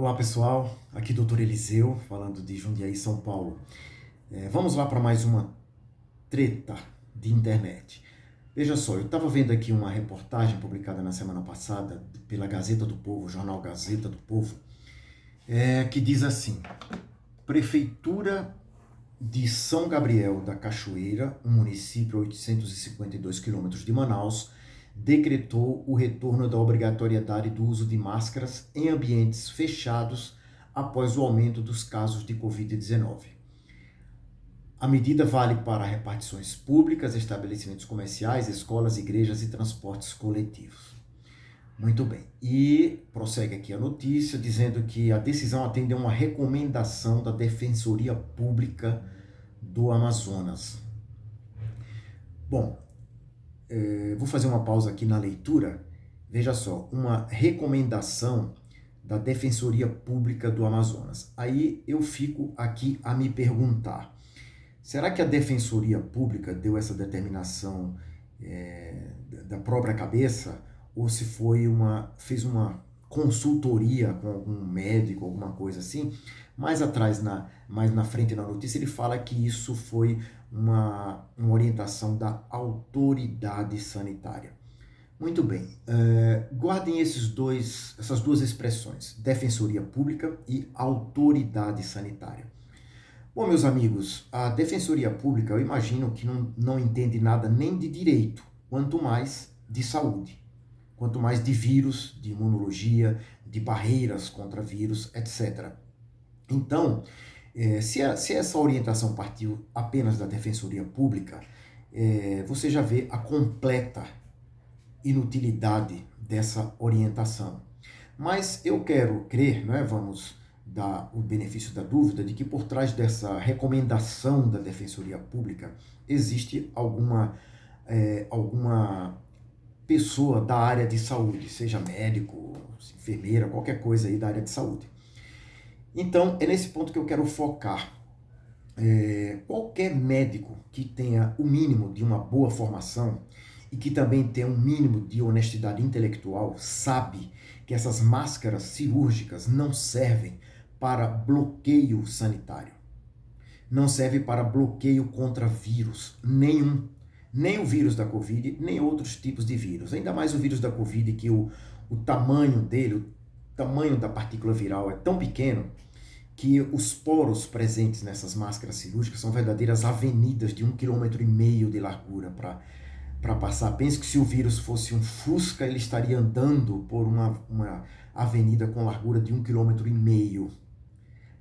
Olá pessoal, aqui Dr. Eliseu, falando de Jundiaí, São Paulo. Vamos lá para mais uma treta de internet. Veja só, eu estava vendo aqui uma reportagem publicada na semana passada pela Gazeta do Povo, jornal Gazeta do Povo, que diz assim: Prefeitura de São Gabriel da Cachoeira, um município a 852 quilômetros de Manaus, decretou o retorno da obrigatoriedade do uso de máscaras em ambientes fechados após o aumento dos casos de Covid-19. A medida vale para repartições públicas, estabelecimentos comerciais, escolas, igrejas e transportes coletivos. Muito bem. E prossegue aqui a notícia dizendo que a decisão atende a uma recomendação da Defensoria Pública do Amazonas. Bom, vou fazer uma pausa aqui na leitura. Veja só, uma recomendação da Defensoria Pública do Amazonas. Aí eu fico aqui a me perguntar, será que a Defensoria Pública deu essa determinação da própria cabeça? Ou se fez uma consultoria com algum médico, alguma coisa assim? Mais atrás, mais na frente na notícia, ele fala que isso foi uma orientação da autoridade sanitária. Muito bem, guardem essas duas expressões, defensoria pública e autoridade sanitária. Bom, meus amigos, a defensoria pública, eu imagino que não entende nada nem de direito, quanto mais de saúde, quanto mais de vírus, de imunologia, de barreiras contra vírus, etc. Então, se essa orientação partiu apenas da defensoria pública, você já vê a completa inutilidade dessa orientação. Mas eu quero crer, não é? Vamos dar o benefício da dúvida de que por trás dessa recomendação da Defensoria Pública existe alguma pessoa da área de saúde, seja médico, enfermeira, qualquer coisa aí da área de saúde. Então, é nesse ponto que eu quero focar. Qualquer médico que tenha o mínimo de uma boa formação e que também tenha um mínimo de honestidade intelectual sabe que essas máscaras cirúrgicas não servem para bloqueio sanitário. Não serve para bloqueio contra vírus nenhum. Nem o vírus da Covid, nem outros tipos de vírus. Ainda mais o vírus da Covid, que o tamanho dele, o tamanho da partícula viral é tão pequeno que os poros presentes nessas máscaras cirúrgicas são verdadeiras avenidas de 1,5 km de largura para passar. Pense que se o vírus fosse um Fusca, ele estaria andando por uma avenida com largura de 1,5 km,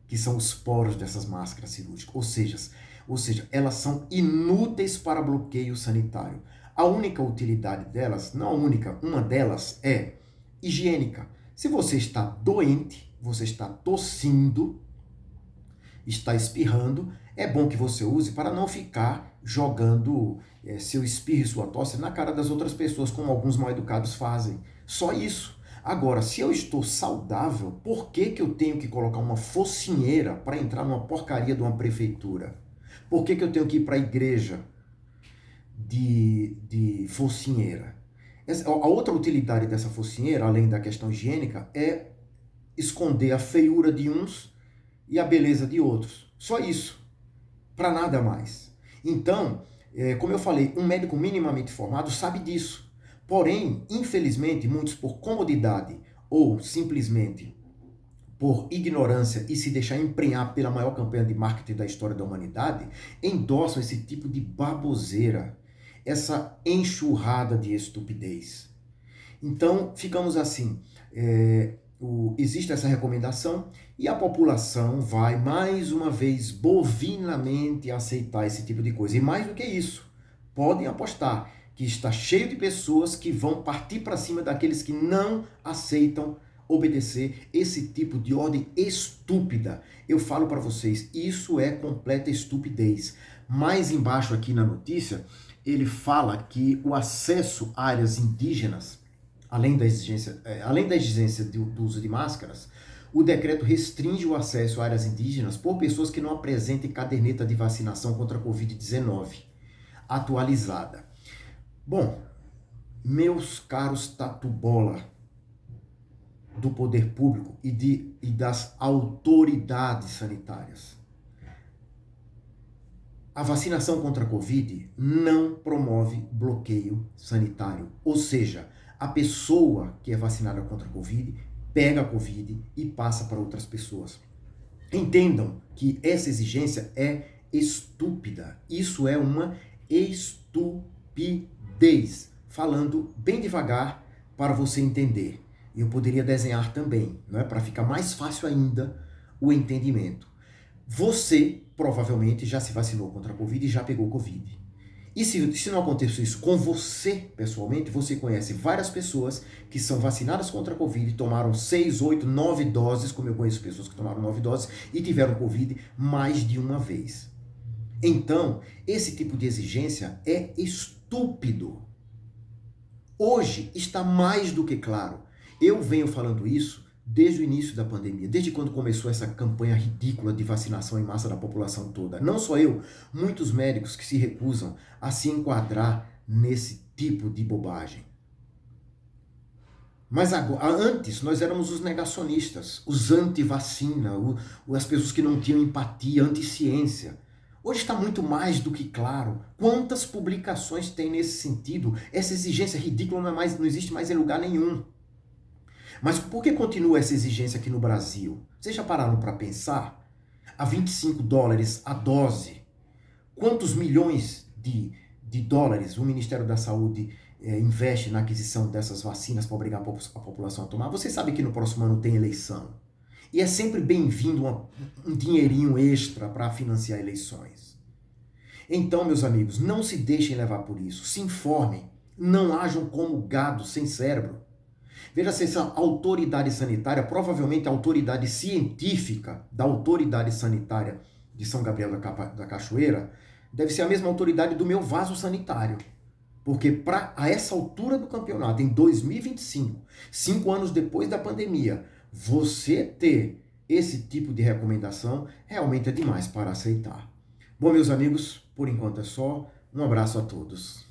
que são os poros dessas máscaras cirúrgicas. Ou seja, elas são inúteis para bloqueio sanitário. A única utilidade delas, não a única, uma delas é higiênica. Se você está doente, você está tossindo, está espirrando, é bom que você use para não ficar jogando seu espirro e sua tosse na cara das outras pessoas, como alguns mal-educados fazem. Só isso. Agora, se eu estou saudável, por que eu tenho que colocar uma focinheira para entrar numa porcaria de uma prefeitura? Por que eu tenho que ir para a igreja de focinheira? A outra utilidade dessa focinheira, além da questão higiênica, é esconder a feiura de uns e a beleza de outros. Só isso. Para nada mais. Então, como eu falei, um médico minimamente formado sabe disso. Porém, infelizmente, muitos por comodidade ou simplesmente por ignorância e se deixar emprenhar pela maior campanha de marketing da história da humanidade, endossam esse tipo de baboseira, essa enxurrada de estupidez. Então, ficamos assim, existe essa recomendação e a população vai, mais uma vez, bovinamente aceitar esse tipo de coisa. E mais do que isso, podem apostar que está cheio de pessoas que vão partir para cima daqueles que não aceitam obedecer esse tipo de ordem estúpida. Eu falo para vocês, isso é completa estupidez. Mais embaixo aqui na notícia, ele fala que o acesso a áreas indígenas, além da exigência do uso de máscaras, o decreto restringe o acesso a áreas indígenas por pessoas que não apresentem caderneta de vacinação contra a Covid-19 atualizada. Bom, meus caros tatu-bola, do poder público e das autoridades sanitárias. A vacinação contra a Covid não promove bloqueio sanitário. Ou seja, a pessoa que é vacinada contra a Covid pega a Covid e passa para outras pessoas. Entendam que essa exigência é estúpida. Isso é uma estupidez. Falando bem devagar para você entender. E eu poderia desenhar também, não é? Para ficar mais fácil ainda o entendimento. Você provavelmente já se vacinou contra a Covid e já pegou Covid. E se não aconteceu isso com você, pessoalmente, você conhece várias pessoas que são vacinadas contra a Covid, tomaram 6, 8, 9 doses, como eu conheço pessoas que tomaram 9 doses e tiveram Covid mais de uma vez. Então, esse tipo de exigência é estúpido. Hoje está mais do que claro. Eu venho falando isso desde o início da pandemia, desde quando começou essa campanha ridícula de vacinação em massa da população toda. Não só eu, muitos médicos que se recusam a se enquadrar nesse tipo de bobagem. Mas agora, antes nós éramos os negacionistas, os anti-vacina, as pessoas que não tinham empatia, anti-ciência. Hoje está muito mais do que claro. Quantas publicações tem nesse sentido? Essa exigência ridícula não existe mais em lugar nenhum. Mas por que continua essa exigência aqui no Brasil? Vocês já pararam para pensar? A 25 dólares a dose. Quantos milhões de dólares o Ministério da Saúde investe na aquisição dessas vacinas para obrigar a população a tomar? Vocês sabem que no próximo ano tem eleição. E é sempre bem-vindo um dinheirinho extra para financiar eleições. Então, meus amigos, não se deixem levar por isso. Se informem. Não ajam como gado sem cérebro. Veja se essa autoridade sanitária, provavelmente a autoridade científica da autoridade sanitária de São Gabriel da Cachoeira, deve ser a mesma autoridade do meu vaso sanitário. Porque a essa altura do campeonato, em 2025, 5 anos depois da pandemia, você ter esse tipo de recomendação realmente é demais para aceitar. Bom, meus amigos, por enquanto é só. Um abraço a todos.